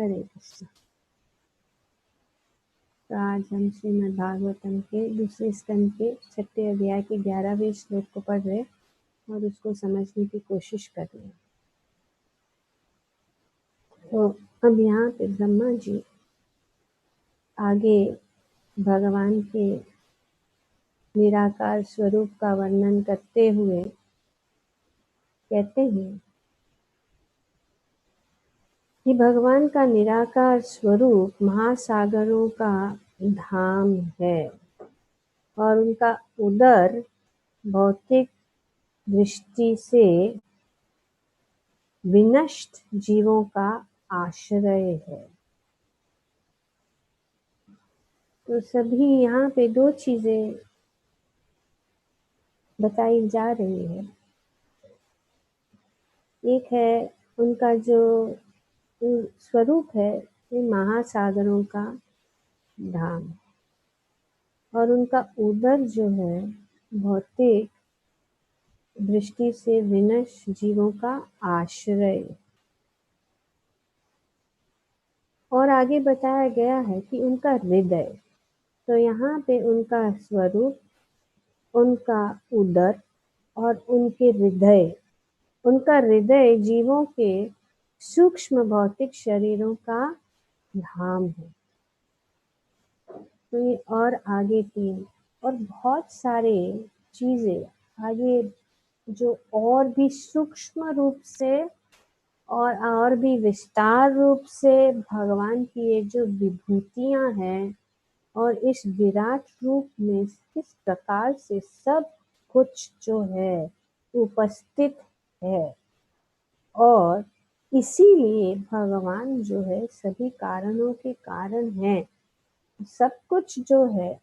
हरे कृष्ण। तो आज हम श्रीमद् भागवतम के दूसरे स्कंद के 6ठे अध्याय के 11वें श्लोक को पढ़ रहे और उसको समझने की कोशिश कर रहे हैं। तो अब यहाँ पे ब्रह्मा जी आगे भगवान के निराकार स्वरूप का वर्णन करते हुए कहते हैं कि भगवान का निराकार स्वरूप महासागरों का धाम है और उनका उदर भौतिक दृष्टि से विनष्ट जीवों का आश्रय है। तो सभी यहाँ पे दो चीजें बताई जा रही है। एक है उनका जो स्वरूप है ये महासागरों का धाम और उनका उदर जो है भौतिक दृष्टि से विनष्ट जीवों का आश्रय। और आगे बताया गया है कि उनका हृदय, तो यहाँ पे उनका स्वरूप, उनका उदर और उनके हृदय, उनका हृदय जीवों के सूक्ष्म भौतिक शरीरों का धाम है। तो ये और आगे 3 और बहुत सारे चीजें आगे जो और भी सूक्ष्म रूप से और भी विस्तार रूप से भगवान की ये जो विभूतियां हैं और इस विराट रूप में किस प्रकार से सब कुछ जो है उपस्थित है और इसीलिए भगवान जो है सभी कारणों के कारण है। सब कुछ जो है,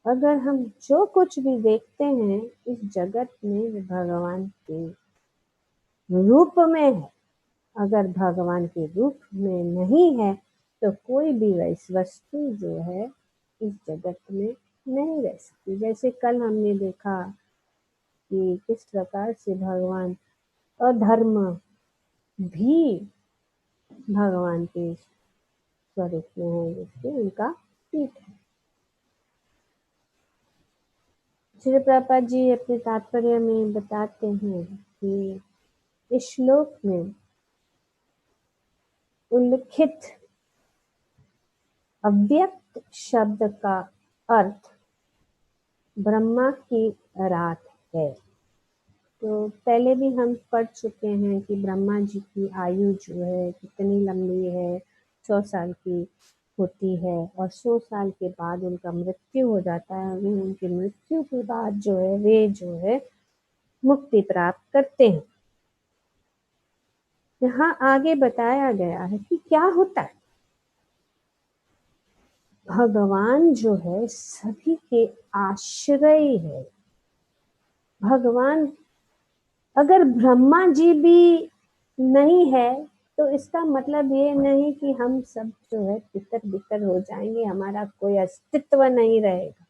अगर हम जो कुछ भी देखते हैं इस जगत में वो भगवान के रूप में है। अगर भगवान के रूप में नहीं है तो कोई भी वस्तु जो है इस जगत में नहीं रह सकती। जैसे कल हमने देखा कि किस प्रकार से भगवान अधर्म भी भगवान के स्वरूप में है, जिसके उनका पीठ है। श्री प्रभुपाद जी अपने तात्पर्य में बताते हैं कि इस श्लोक में उल्लिखित अव्यक्त शब्द का अर्थ ब्रह्मा की रात है। तो पहले भी हम पढ़ चुके हैं कि ब्रह्मा जी की आयु जो है कितनी लंबी है, 100 साल की होती है और 100 साल के बाद उनका मृत्यु हो जाता है। उनकी मृत्यु के बाद जो है वे जो है मुक्ति प्राप्त करते हैं। यहाँ आगे बताया गया है कि क्या होता है। भगवान जो है सभी के आश्रय है। भगवान, अगर ब्रह्मा जी भी नहीं है तो इसका मतलब ये नहीं कि हम सब जो है तितर बितर हो जाएंगे, हमारा कोई अस्तित्व नहीं रहेगा।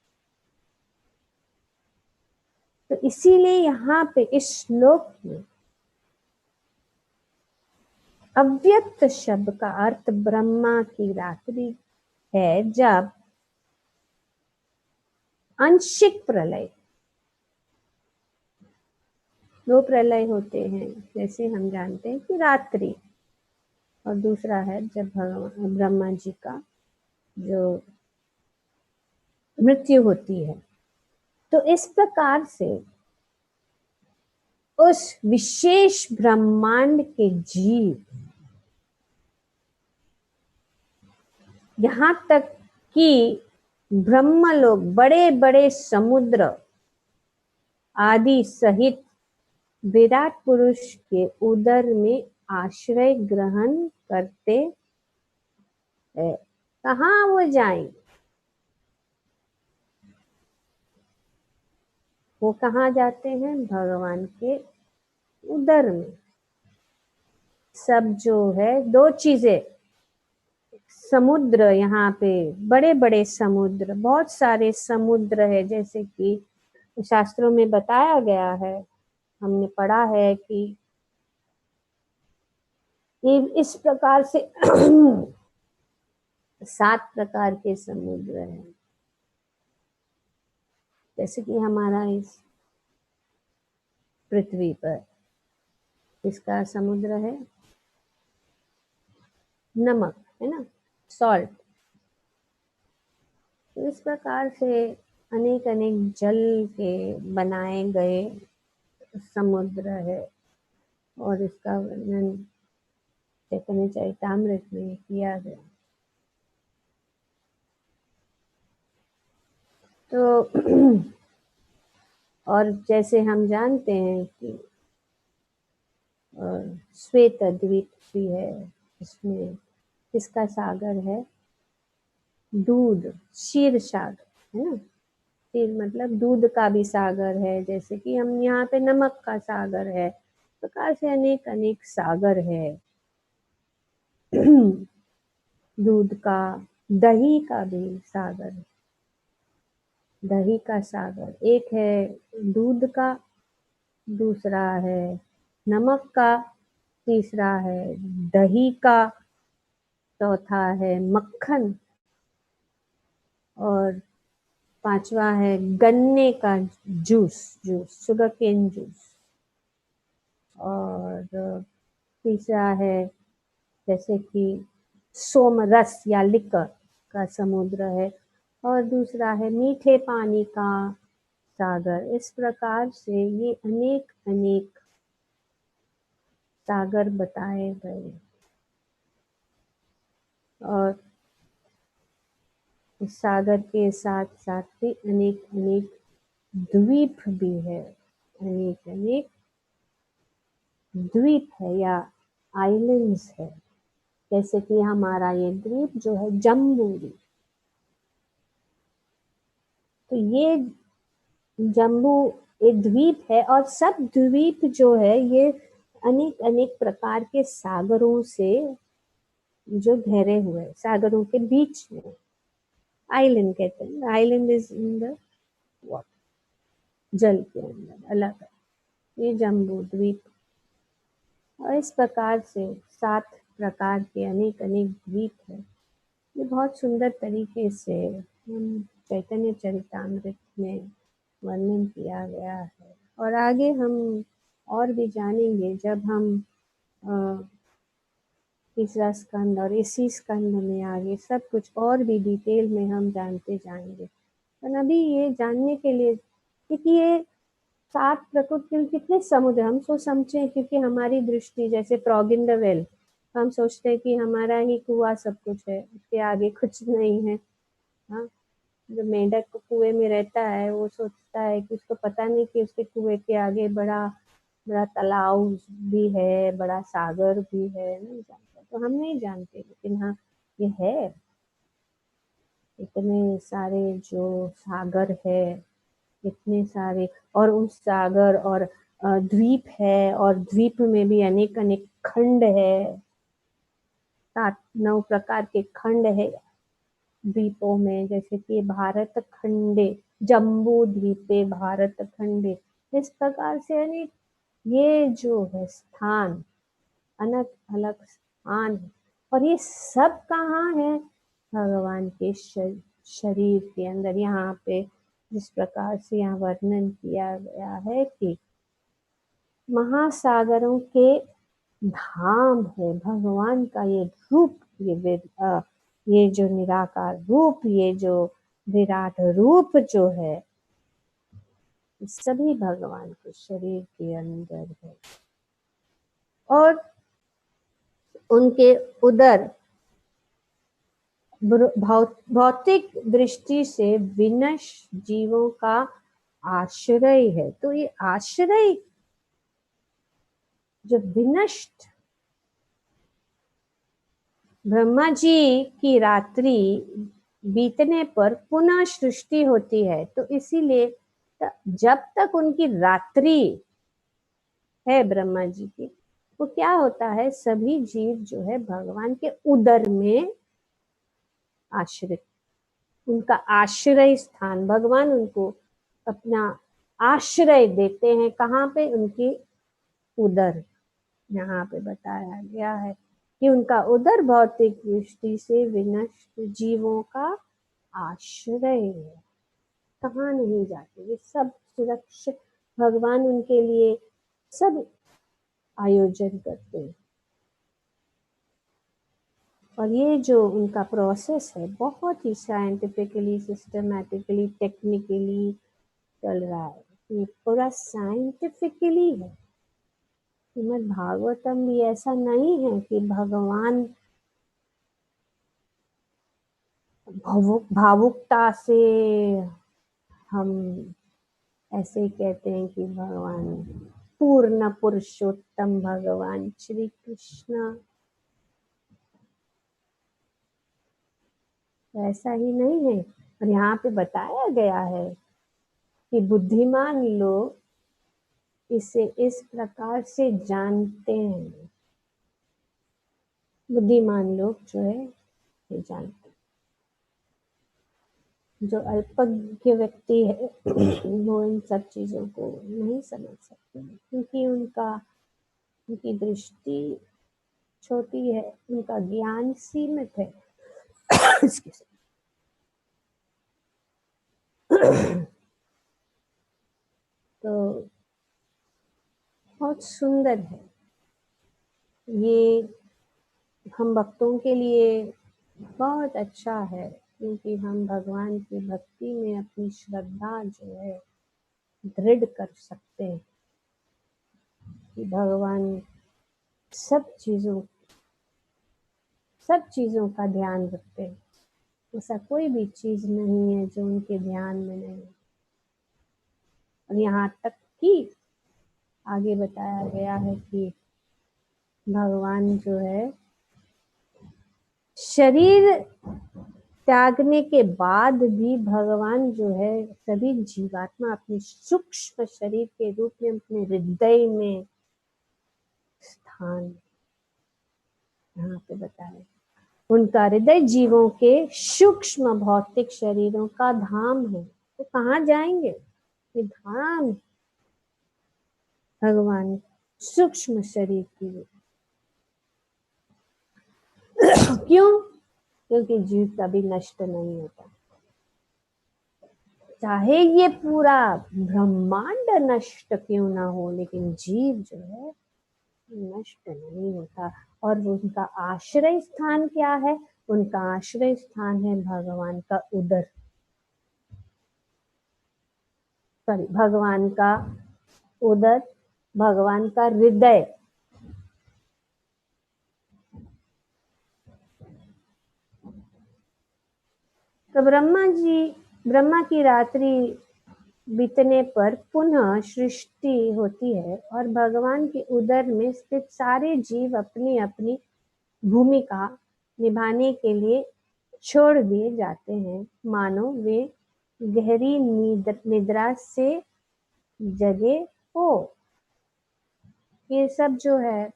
तो इसीलिए यहाँ पे इस श्लोक में अव्यक्त शब्द का अर्थ ब्रह्मा की रात्रि है, जब आंशिक प्रलय, 2 प्रलय होते हैं जैसे हम जानते हैं कि रात्रि, और दूसरा है जब भगवान ब्रह्मा जी का जो मृत्यु होती है। तो इस प्रकार से उस विशेष ब्रह्मांड के जीव, यहाँ तक कि ब्रह्मलोक, बड़े बड़े समुद्र आदि सहित विराट पुरुष के उदर में आश्रय ग्रहण करते हैं। कहाँ वो जाएंगे? वो कहाँ जाते हैं? भगवान के उदर में। सब जो है 2 चीजें, समुद्र, यहाँ पे बड़े बड़े समुद्र, बहुत सारे समुद्र है, जैसे कि शास्त्रों में बताया गया है, हमने पढ़ा है कि इस प्रकार से 7 प्रकार के समुद्र हैं। जैसे कि हमारा इस पृथ्वी पर इसका समुद्र है नमक, है ना, सॉल्ट। तो इस प्रकार से अनेक अनेक जल के बनाए गए समुद्र है, और इसका वर्णन चैतन्य चरितामृत में किया गया। तो और जैसे हम जानते हैं कि श्वेत द्वीप भी है, इसमें किसका सागर है, दूध, क्षीर सागर, है ना। क्षीर मतलब दूध का भी सागर है, जैसे कि हम यहाँ पे नमक का सागर है, प्रकार से अनेक अनेक सागर है। दूध का, दही का भी सागर है, दही का सागर। एक है दूध का, दूसरा है नमक का, तीसरा है दही का, चौथा है मक्खन, और पांचवा है गन्ने का जूस, शुगर केन जूस, और तीसरा है जैसे कि सोमरस या लिकर का समुद्र है, और दूसरा है मीठे पानी का सागर। इस प्रकार से ये अनेक अनेक सागर बताए गए, और इस सागर के साथ साथ भी अनेक अनेक द्वीप भी है, अनेक अनेक द्वीप है या आइलैंड्स है। जैसे कि हमारा ये द्वीप जो है जम्बू द्वीप, तो ये जम्बू एक द्वीप है, और सब द्वीप जो है ये अनेक अनेक प्रकार के सागरों से जो घिरे हुए, सागरों के बीच में आइलैंड कहते हैं। Island is in the water, जल के अंदर अलग है, ये जम्बू द्वीप। और इस प्रकार से 7 प्रकार के अनेक अनेक द्वीप है। ये बहुत सुंदर तरीके से हम चैतन्य चरितामृत में वर्णन किया गया है, और आगे हम और भी जानेंगे जब हम तीसरा स्कंद और इसी स्कंद में आगे सब कुछ और भी डिटेल में हम जानते जाएंगे। पर अभी ये जानने के लिए, क्योंकि ये 7 प्रकृति के कितने समुद्र हम सोच समझे, क्योंकि हमारी दृष्टि जैसे फ्रॉग इन द वेल, हम सोचते हैं कि हमारा ही कुआं सब कुछ है, उसके आगे कुछ नहीं है। हाँ, जो मेंढक कुएं में रहता है वो सोचता है कि उसको पता नहीं कि उसके कुएं के आगे बड़ा बड़ा तालाब भी है, बड़ा सागर भी है, नहीं जानता। तो हम नहीं जानते, लेकिन हाँ ये है, इतने सारे जो सागर है, इतने सारे, और उस सागर और द्वीप है, और द्वीप में भी अनेक अनेक खंड है, 7-9 प्रकार के खंड है द्वीपों में। जैसे कि भारत खंडे, जम्बू द्वीपे भारत खंडे, इस प्रकार से अनेक ये जो है स्थान, अलग अलग स्थान है। और ये सब कहाँ है, भगवान के शरीर के अंदर। यहाँ पे जिस प्रकार से यहाँ वर्णन किया गया है कि महासागरों के धाम है भगवान का ये रूप, ये जो निराकार रूप, ये जो विराट रूप जो है, सभी भगवान के शरीर के अंदर है। और उनके उदर भौतिक दृष्टि से विनष्ट जीवों का आश्रय है। तो ये आश्रय जो विनष्ट, ब्रह्मा जी की रात्रि बीतने पर पुनः सृष्टि होती है, तो इसीलिए जब तक उनकी रात्रि है ब्रह्मा जी की, वो क्या होता है, सभी जीव जो है भगवान के उदर में आश्रित, उनका आश्रय स्थान, भगवान उनको अपना आश्रय देते हैं। कहाँ पे, उनके उदर, यहाँ पे बताया गया है। कि उनका उदर भौतिक दृष्टि से विनष्ट जीवों का आश्रय है, कहाँ नहीं जाते, वे सब सुरक्षित, भगवान उनके लिए सब आयोजन करते हैं। और ये जो उनका प्रोसेस है बहुत ही साइंटिफिकली, सिस्टमैटिकली, टेक्निकली चल रहा है, ये पूरा साइंटिफिकली है। श्रीमद् भागवतम भी ऐसा नहीं है कि भगवान भावुकता से हम ऐसे कहते हैं कि भगवान पूर्ण पुरुषोत्तम भगवान श्री कृष्ण, ऐसा ही नहीं है। और यहाँ पे बताया गया है कि बुद्धिमान लोग इसे इस प्रकार से जानते हैं, बुद्धिमान लोग जो है ये जानते हैं। जो अल्पज्ञ व्यक्ति है वो इन सब चीजों को नहीं समझ सकते, क्योंकि उनकी दृष्टि छोटी है, उनका ज्ञान सीमित है। तो बहुत सुंदर है ये, हम भक्तों के लिए बहुत अच्छा है, क्योंकि हम भगवान की भक्ति में अपनी श्रद्धा जो है दृढ़ कर सकते हैं कि भगवान सब चीजों का ध्यान रखते हैं। ऐसा कोई भी चीज नहीं है जो उनके ध्यान में नहीं है। और यहाँ तक कि आगे बताया गया है कि भगवान जो है शरीर त्यागने के बाद भी भगवान जो है सभी जीवात्मा अपने सूक्ष्म शरीर के रूप में अपने हृदय में स्थान यहाँ पे बताया। उनका हृदय जीवों के सूक्ष्म भौतिक शरीरों का धाम है। तो कहाँ जाएंगे, ये धाम भगवान सूक्ष्म शरीर की। क्यों? क्योंकि जीव कभी नष्ट नहीं होता, चाहे ये पूरा ब्रह्मांड नष्ट क्यों ना हो, लेकिन जीव जो है नष्ट नहीं होता। और उनका आश्रय स्थान क्या है? उनका आश्रय स्थान है भगवान का उदर, सॉरी भगवान का उदर, भगवान का हृदय। तो ब्रह्मा की रात्रि बीतने पर पुनः सृष्टि होती है और भगवान के उदर में स्थित सारे जीव अपनी अपनी भूमिका निभाने के लिए छोड़ दिए जाते हैं, मानो वे गहरी निद्रा से जगे हो। ये सब जो है,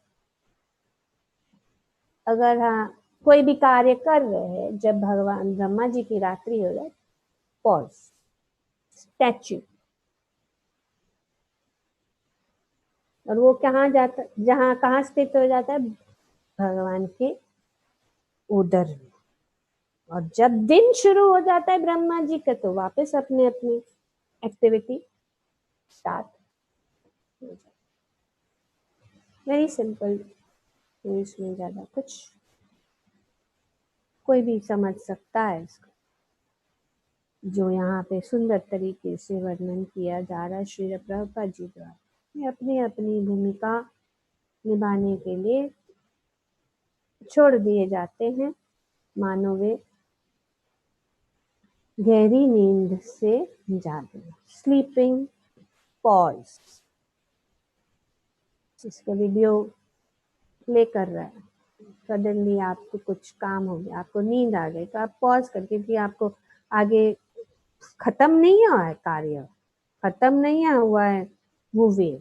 अगर हाँ कोई भी कार्य कर रहे हैं, जब भगवान ब्रह्मा जी की रात्रि हो जाए, पॉज, स्टैच्यू। और वो कहाँ जाता, जहाँ कहाँ स्थित हो जाता है? भगवान के उदर में। और जब दिन शुरू हो जाता है ब्रह्मा जी का, तो वापस अपने अपनी एक्टिविटी स्टार्ट हो जाती है। वेरी सिंपल, इसमें ज्यादा कुछ कोई भी समझ सकता है इसको। जो यहाँ पे सुंदर तरीके से वर्णन किया जा रहा है श्री प्रभुपाद जी द्वारा, ये अपनी अपनी भूमिका निभाने के लिए छोड़ दिए जाते हैं, मानो वे गहरी नींद से जागे, स्लीपिंग पॉज। इसका वीडियो प्ले कर रहा है, सडनली आपको कुछ काम हो गया, आपको नींद आ गई, तो आप पॉज करके, क्योंकि आपको आगे खत्म नहीं हुआ है कार्य, खत्म नहीं हुआ है मूवी,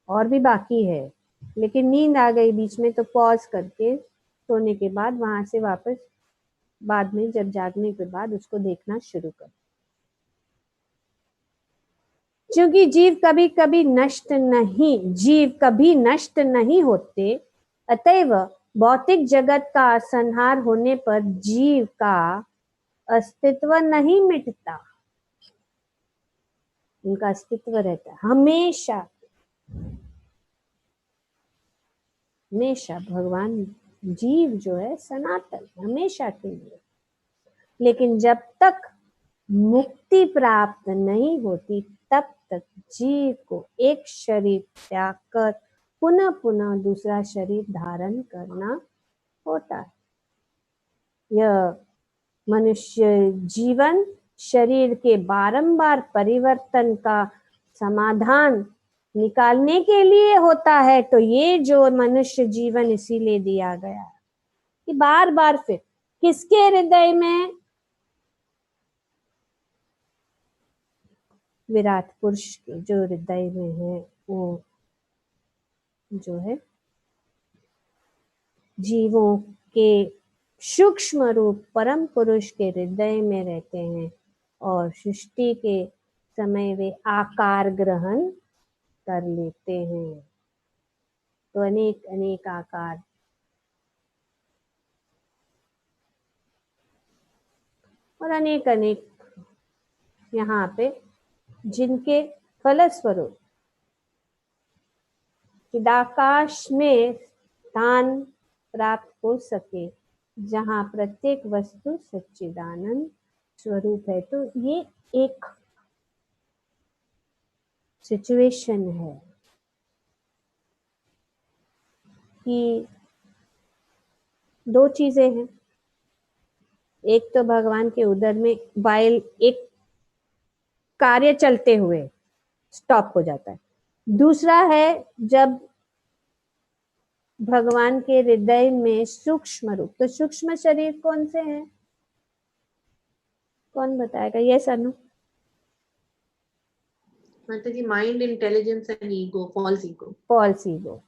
और भी बाकी है, लेकिन नींद आ गई बीच में, तो पॉज करके सोने के बाद वहां से वापस बाद में जब जागने के बाद उसको देखना शुरू कर। क्योंकि जीव कभी कभी नष्ट नहीं होते, अतएव भौतिक जगत का संहार होने पर जीव का अस्तित्व नहीं मिटता, उनका अस्तित्व रहता है हमेशा हमेशा। भगवान जीव जो है सनातन हमेशा के लिए। लेकिन जब तक मुक्ति प्राप्त नहीं होती तब तक जीव को एक शरीर त्याग कर पुनः पुनः दूसरा शरीर धारण करना होता है। यह मनुष्य जीवन शरीर के बारंबार परिवर्तन का समाधान निकालने के लिए होता है। तो ये जो मनुष्य जीवन इसीलिए दिया गया है कि बार बार फिर किसके हृदय में, विराट पुरुष के जो हृदय में है, वो जो है जीवों के सूक्ष्म रूप परम पुरुष के हृदय में रहते हैं और सृष्टि के समय वे आकार ग्रहण कर लेते हैं। तो अनेक अनेक आकार, और अनेक अनेक यहाँ पे जिनके फलस्वरूप चिदाकाश में स्थान प्राप्त हो सके जहाँ प्रत्येक वस्तु सच्चिदानंद स्वरूप है। तो ये एक सिचुएशन है कि दो चीजें हैं। एक तो भगवान के उदर में वाइल एक कार्य चलते हुए स्टॉप हो जाता है। दूसरा है जब भगवान के हृदय में सूक्ष्म रूप, तो सूक्ष्म शरीर कौन से हैं, कौन बताएगा? ये अनु। माता जी, mind, intelligence and ego, false ego. False ego,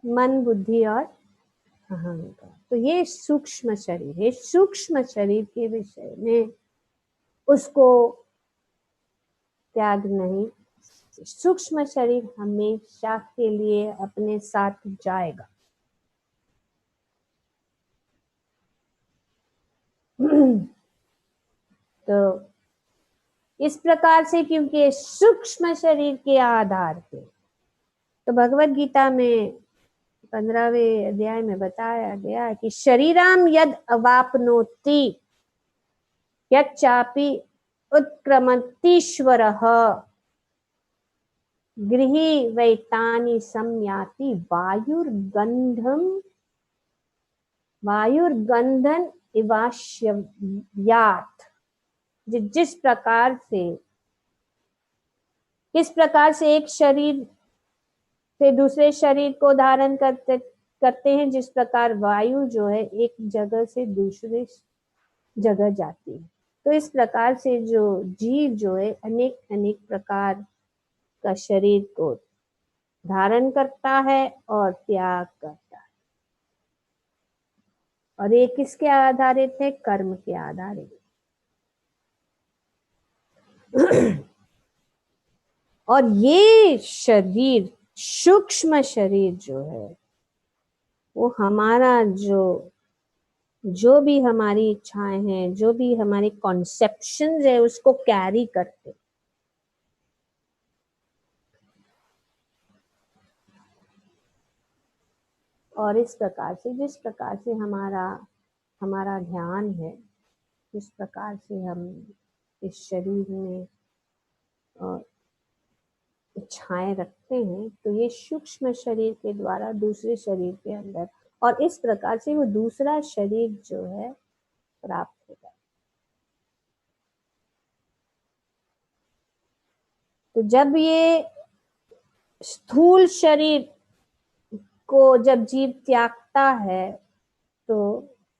मन, बुद्धि और अहंकार। तो ये सूक्ष्म शरीर है। सूक्ष्म शरीर के विषय में उसको त्याग नहीं, सूक्ष्म शरीर हमेशा के लिए अपने साथ जाएगा। तो इस प्रकार से, क्योंकि सूक्ष्म शरीर के आधार पे, तो भगवत गीता में 15वें अध्याय में बताया गया कि शरीराम यद अवापनोति यच्चापि उत्क्रमतीश्वरः गृही वैतानि संयाति वायुर्गंधन इवाश्ययात। जिस प्रकार से, किस प्रकार से एक शरीर से दूसरे शरीर को धारण करते हैं, जिस प्रकार वायु जो है एक जगह से दूसरे जगह जाती है, तो इस प्रकार से जो जीव जो है अनेक अनेक प्रकार का शरीर को धारण करता है और त्याग करता है। और ये किसके आधारित है? कर्म के आधारित। और ये शरीर, सूक्ष्म शरीर जो है, वो हमारा जो भी हमारी इच्छाएं हैं, जो भी हमारी कॉन्सेप्शंस है, उसको कैरी करते। और इस प्रकार से, जिस प्रकार से हमारा ध्यान है, जिस प्रकार से हम इस शरीर में इच्छाएं रखते हैं, तो ये सूक्ष्म शरीर के द्वारा दूसरे शरीर के अंदर, और इस प्रकार से वो दूसरा शरीर जो है प्राप्त होता है। तो जब ये स्थूल शरीर को जब जीव त्यागता है, तो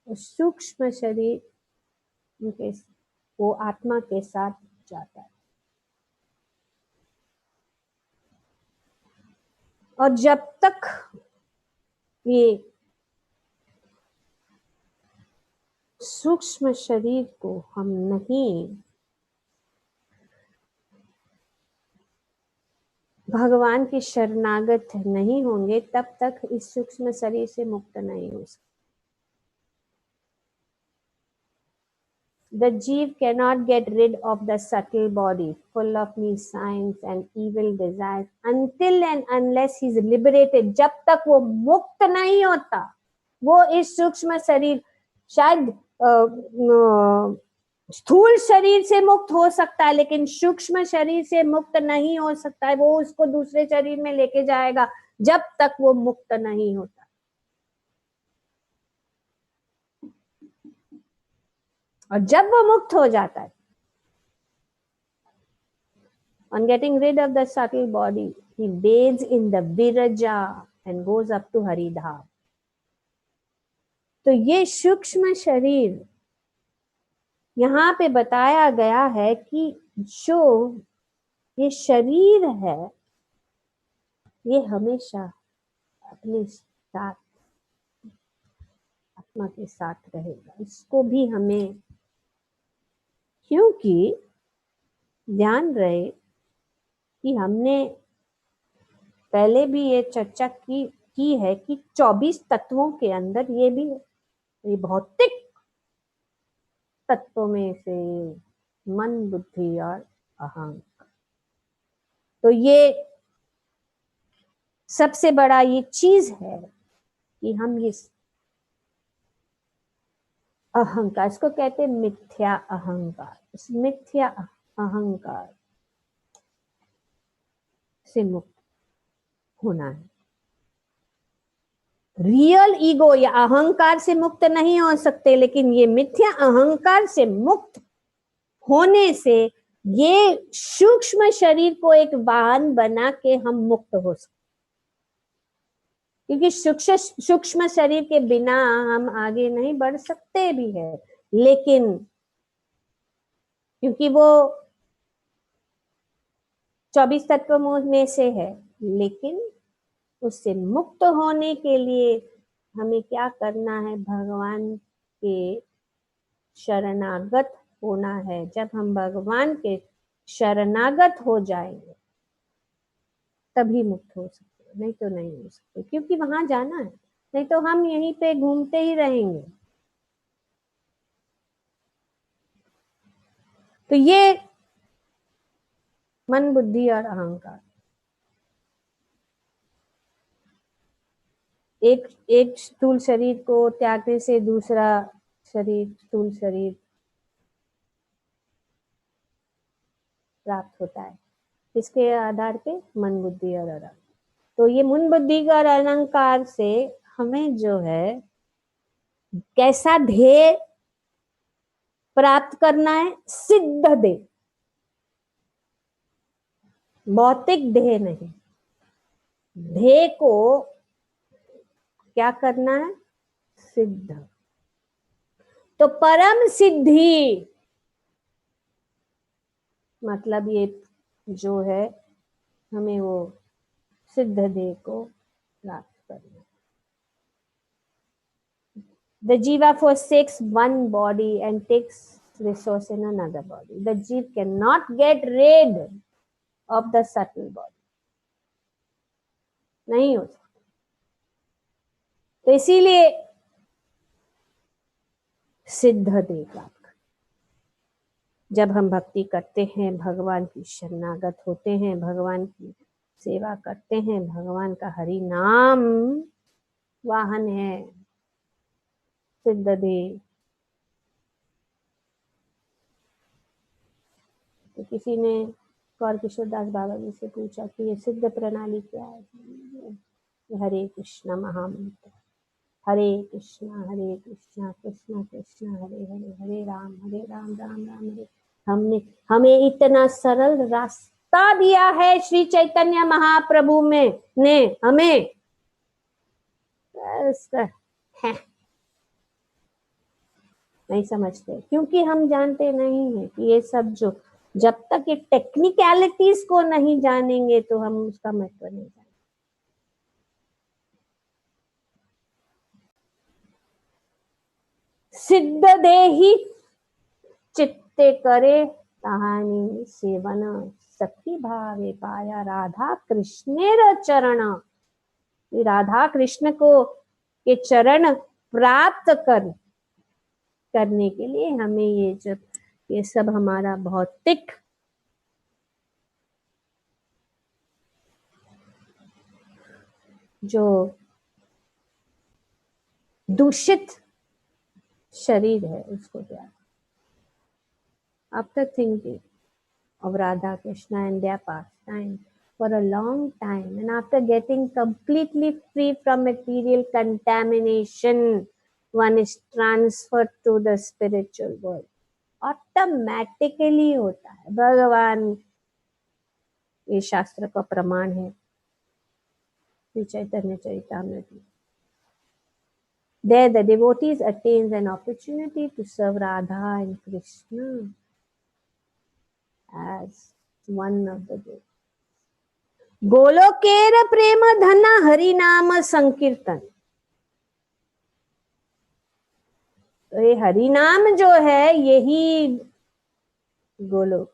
सूक्ष्म शरीर वो आत्मा के साथ जाता है। और जब तक ये सूक्ष्म शरीर को हम नहीं भगवान की शरणागत नहीं होंगे तब तक इस सूक्ष्म शरीर से मुक्त नहीं हो सकते। The jeev cannot get rid of the subtle body full of miascience and evil desires until and unless he is liberated. जब तक वो मुक्त नहीं होता, वो इस सूक्ष्म शरीर, शायद स्थूल शरीर से मुक्त हो सकता है लेकिन सूक्ष्म शरीर से मुक्त नहीं हो सकता है। वो उसको दूसरे शरीर में लेके जाएगा जब तक वो मुक्त नहीं होता। और जब वो मुक्त हो जाता है, on getting rid of the subtle body, he bathes in the viraja and goes up to Haridham. तो ये सूक्ष्म शरीर यहाँ पे बताया गया है कि जो ये शरीर है ये हमेशा अपने साथ, आत्मा के साथ रहेगा। इसको भी हमें, क्योंकि ध्यान रहे कि हमने पहले भी ये चर्चा की है कि 24 तत्वों के अंदर ये भी ये भौतिक तत्वों में से मन, बुद्धि और अहंकार, तो ये सबसे बड़ा ये चीज है कि हम ये अहंकार, इसको कहते हैं मिथ्या अहंकार, इस मिथ्या अहंकार से मुक्त होना है। रियल ईगो या अहंकार से मुक्त नहीं हो सकते, लेकिन ये मिथ्या अहंकार से मुक्त होने से ये सूक्ष्म शरीर को एक वाहन बना के हम मुक्त हो सकते, क्योंकि सूक्ष्म शरीर के बिना हम आगे नहीं बढ़ सकते भी है। लेकिन क्योंकि वो 24 तत्वों में से है, लेकिन उससे मुक्त होने के लिए हमें क्या करना है? भगवान के शरणागत होना है। जब हम भगवान के शरणागत हो जाएंगे तभी मुक्त हो सकते, नहीं तो नहीं हो सकते, क्योंकि वहां जाना है, नहीं तो हम यहीं पे घूमते ही रहेंगे। तो ये मन, बुद्धि और अहंकार एक स्थूल शरीर को त्यागने से दूसरा शरीर, स्थूल शरीर प्राप्त होता है। किसके आधार पे? मन, बुद्धि और अहंकार। तो ये मन, बुद्धि और अहंकार से हमें जो है कैसा ध्येय प्राप्त करना है? सिद्ध ध्येय, भौतिक ध्येय नहीं। ध्येय को क्या करना है? सिद्ध। तो परम सिद्धि मतलब ये जो है हमें वो सिद्ध ध्येय को प्राप्त करना। The jiva forsakes one body and takes resource in another body. The jiva cannot get rid of the subtle body. नहीं हो सकता। तो इसीलिए सिद्ध ध्येय प्राप्त, जब हम भक्ति करते हैं, भगवान की शरणागत होते हैं, भगवान की सेवा करते हैं, भगवान का हरि नाम वाहन है सिद्ध ध्येय। तो किसी ने गौर किशोर दास बाबा जी से पूछा कि ये सिद्ध प्रणाली क्या है? हरे कृष्णा महामंत्र, हरे कृष्णा कृष्णा कृष्णा हरे हरे, हरे राम राम राम हरे। हमें इतना सरल रास्ता दिया है श्री चैतन्य महाप्रभु में ने हमें, है नहीं समझते, क्योंकि हम जानते नहीं है कि ये सब जो, जब तक ये टेक्निकलिटीज को नहीं जानेंगे तो हम उसका महत्व नहीं जानेंगे। सिद्ध देहि चित्ते करे कहानी सेवन सखी भावे पाया राधा कृष्णेर चरण। राधा कृष्ण को के चरण प्राप्त करने के लिए हमें ये सब हमारा भौतिक जो दूषित शरीर है उसको त्याग। After thinking of Radha Krishna and their pastime for a long time, and after getting completely free from material contamination, one is transferred to the spiritual world. Automatically होता है, भगवान ये शास्त्र का प्रमाण है, श्री चैतन्य चरितामृत में। There the devotees attains an opportunity to serve Radha and Krishna as one of the devotees. गोलोकेर प्रेम धना हरि नाम संकीर्तन। तो ये हरि नाम जो है यही गोलोक।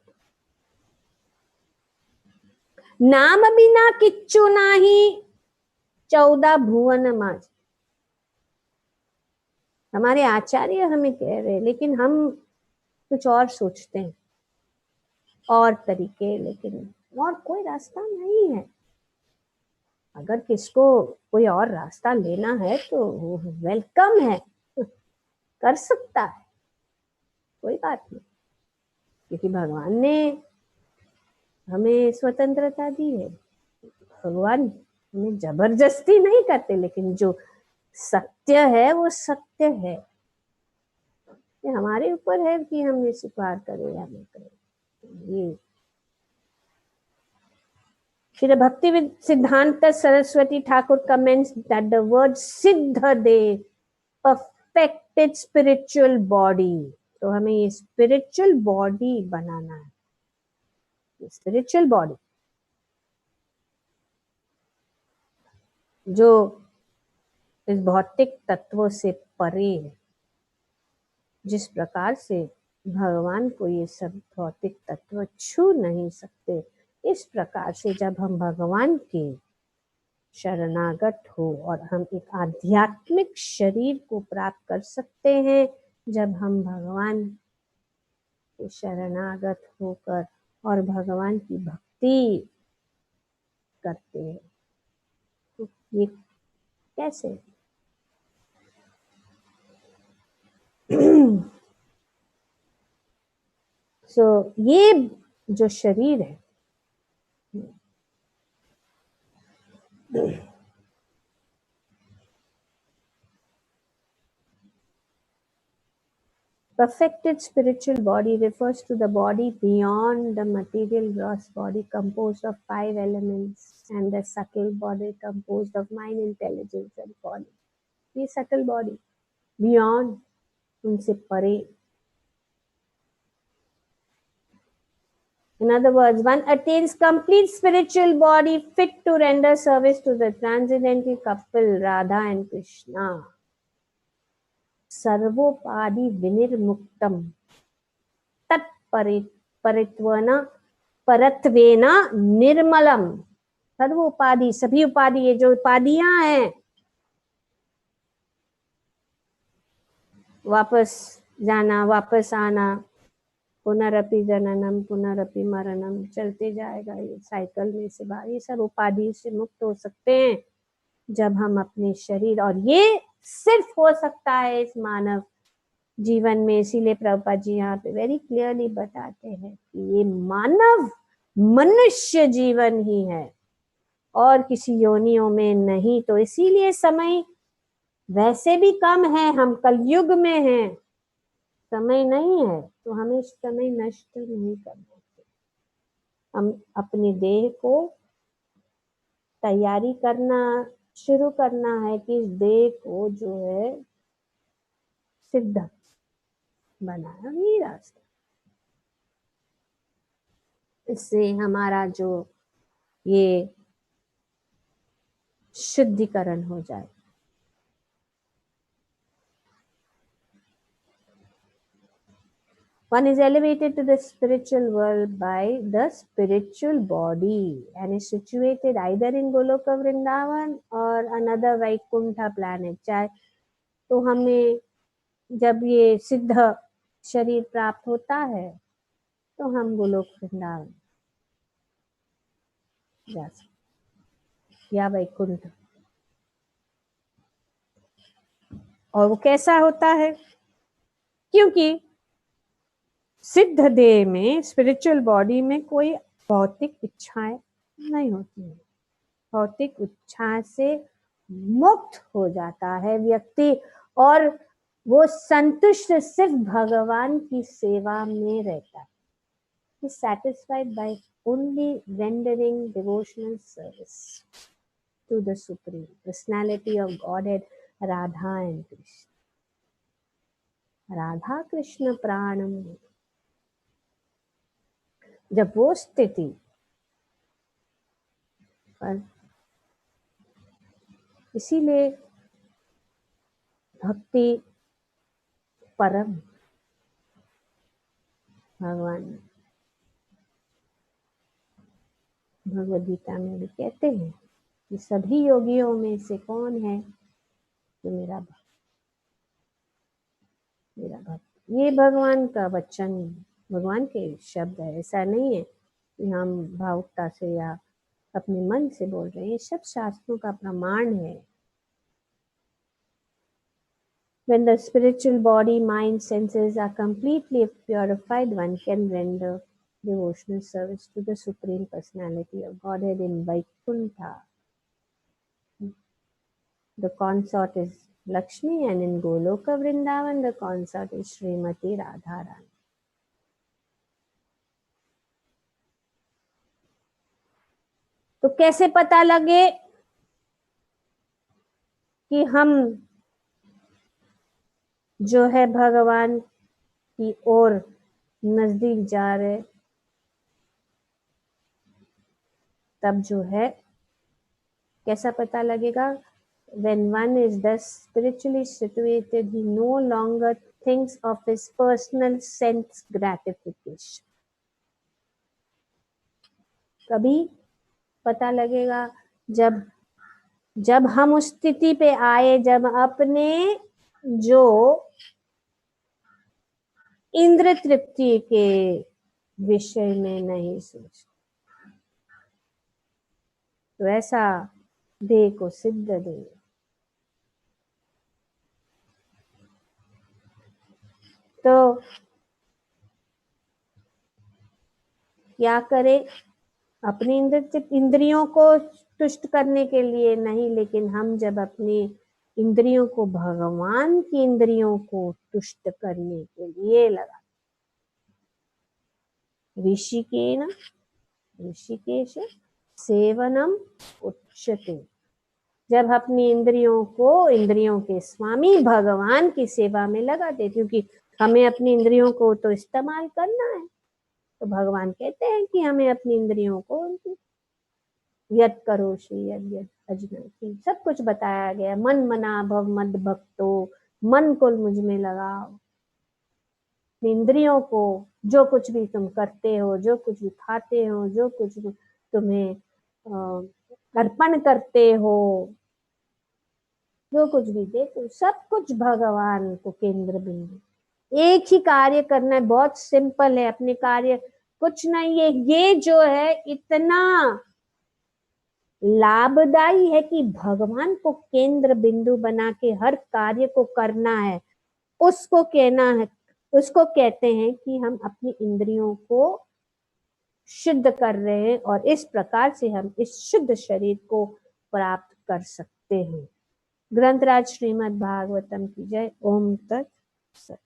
नाम बिना किच्छु नाही 14 भुवन माज। हमारे आचार्य हमें कह रहे, लेकिन हम कुछ और सोचते हैं, और तरीके, लेकिन और कोई रास्ता नहीं है। अगर किसको कोई और रास्ता लेना है तो वो वेलकम है, कर सकता है, कोई बात नहीं, क्योंकि भगवान ने हमें स्वतंत्रता दी है। भगवान हमें जबरदस्ती नहीं करते, लेकिन जो सत्य है वो सत्य है। ये हमारे ऊपर है कि हम ये स्वीकार करें या नहीं करें। ये Shri Bhakti Siddhanta Saraswati Thakur comments that the word Siddha De, perfected spiritual body. तो हमें ये spiritual body बनाना है, spiritual body जो इस भौतिक तत्वों से परे है। जिस प्रकार से भगवान को ये सब भौतिक तत्व छू नहीं सकते, इस प्रकार से जब हम भगवान के शरणागत हो, और हम एक आध्यात्मिक शरीर को प्राप्त कर सकते हैं जब हम भगवान के शरणागत होकर और भगवान की भक्ति करते हैं। तो ये कैसे? ये जो शरीर है, perfected spiritual body refers to the body beyond the material gross body composed of 5 elements and the subtle body composed of mind, intelligence and body. ये subtle body beyond, उनसे परे। In other words, one attains complete spiritual body fit to render service to the transcendental couple Radha and Krishna. सर्वोपाधि विनिर्मुक्तम तत्परित्वेन परत्वेन निर्मलम। सर्वोपाधि, सभी उपाधि, ये जो उपाधियां हैं, वापस जाना, वापस आना, पुनरपि जननम पुनरपि मरणम, चलते जाएगा ये साइकिल में से बाहर। ये सब उपाधि से मुक्त हो सकते हैं जब हम अपने शरीर, और ये सिर्फ हो सकता है इस मानव जीवन में। इसीलिए प्रभुपाद जी यहाँ पे वेरी क्लियरली बताते हैं कि ये मानव मनुष्य जीवन ही है और किसी योनियों में नहीं। तो इसीलिए समय वैसे भी कम है, हम कलयुग में हैं, समय नहीं है, तो हमें समय नष्ट नहीं करना चाहिए। हम अपने देह को तैयारी करना शुरू करना है कि इस देह को जो है सिद्ध बनाना, ये रास्ता। इससे हमारा जो ये शुद्धिकरण हो जाए। One is elevated to the spiritual world by the spiritual body and is situated either in Goloka Vrindavan or another Vaikuntha planet. चाहे तो हमें जब ये सिद्ध शरीर प्राप्त होता है तो हम गोलोक वृंदावन जा सकते या वैकुंठ। और वो कैसा होता है? क्योंकि सिद्ध देह में, स्पिरिचुअल बॉडी में कोई भौतिक इच्छाएं नहीं होती है। भौतिक इच्छा से मुक्त हो जाता है व्यक्ति और वो संतुष्ट सिर्फ भगवान की सेवा में रहता है। He is satisfied by only rendering devotional service to the Supreme Personality of Godhead, Radha and Krishna. Radha Krishna प्राणम, जब वो स्थिति पर, इसीलिए भक्ति परम भगवान भगवद गीता में भी कहते हैं कि सभी योगियों में से कौन है जो मेरा भक्त। ये भगवान का वचन, भगवान के शब्द है। ऐसा नहीं है कि हम भावुकता से या अपने मन से बोल रहे हैं, ये सब शास्त्रों का प्रमाण है। When the spiritual body, mind, senses are completely purified, one can render devotional service to the Supreme Personality of Godhead in Vaikuntha. The consort is Lakshmi, and in Goloka Vrindavan the consort is Srimati Radharani. तो कैसे पता लगे कि हम जो है भगवान की ओर नजदीक जा रहे? तब जो है कैसा पता लगेगा? When one is thus spiritually situated, he no longer thinks of his personal sense gratification. कभी पता लगेगा जब हम उस स्थिति पे आए, जब अपने जो इंद्र तृप्ति के विषय में नहीं सोच, तो ऐसा देह को सिद्ध दे। तो क्या करे? अपनी इंद्रियों को तुष्ट करने के लिए नहीं, लेकिन हम जब अपनी इंद्रियों को भगवान की इंद्रियों को तुष्ट करने के लिए लगा, ऋषिकेश सेवनम उच्यते, जब अपनी इंद्रियों को इंद्रियों के स्वामी भगवान की सेवा में लगाते, क्योंकि हमें अपनी इंद्रियों को तो इस्तेमाल करना है। तो भगवान कहते हैं कि हमें अपनी इंद्रियों को यद करोषि यद अजनति, सब कुछ बताया गया। मन मना भव मद भक्तो, मन को मुझ में लगाओ। इंद्रियों को, जो कुछ भी तुम करते हो, जो कुछ भी खाते हो, जो कुछ तुम्हें अर्पण करते हो, जो कुछ भी देखो, सब कुछ भगवान को केंद्र बिंदु। एक ही कार्य करना है, बहुत सिंपल है। अपने कार्य कुछ नहीं है। ये जो है इतना लाभदायी है कि भगवान को केंद्र बिंदु बना के हर कार्य को करना है। उसको कहना है, उसको कहते हैं कि हम अपनी इंद्रियों को शुद्ध कर रहे हैं और इस प्रकार से हम इस शुद्ध शरीर को प्राप्त कर सकते हैं। ग्रंथराज श्रीमद् भागवतम की जय। ओम तत्सत।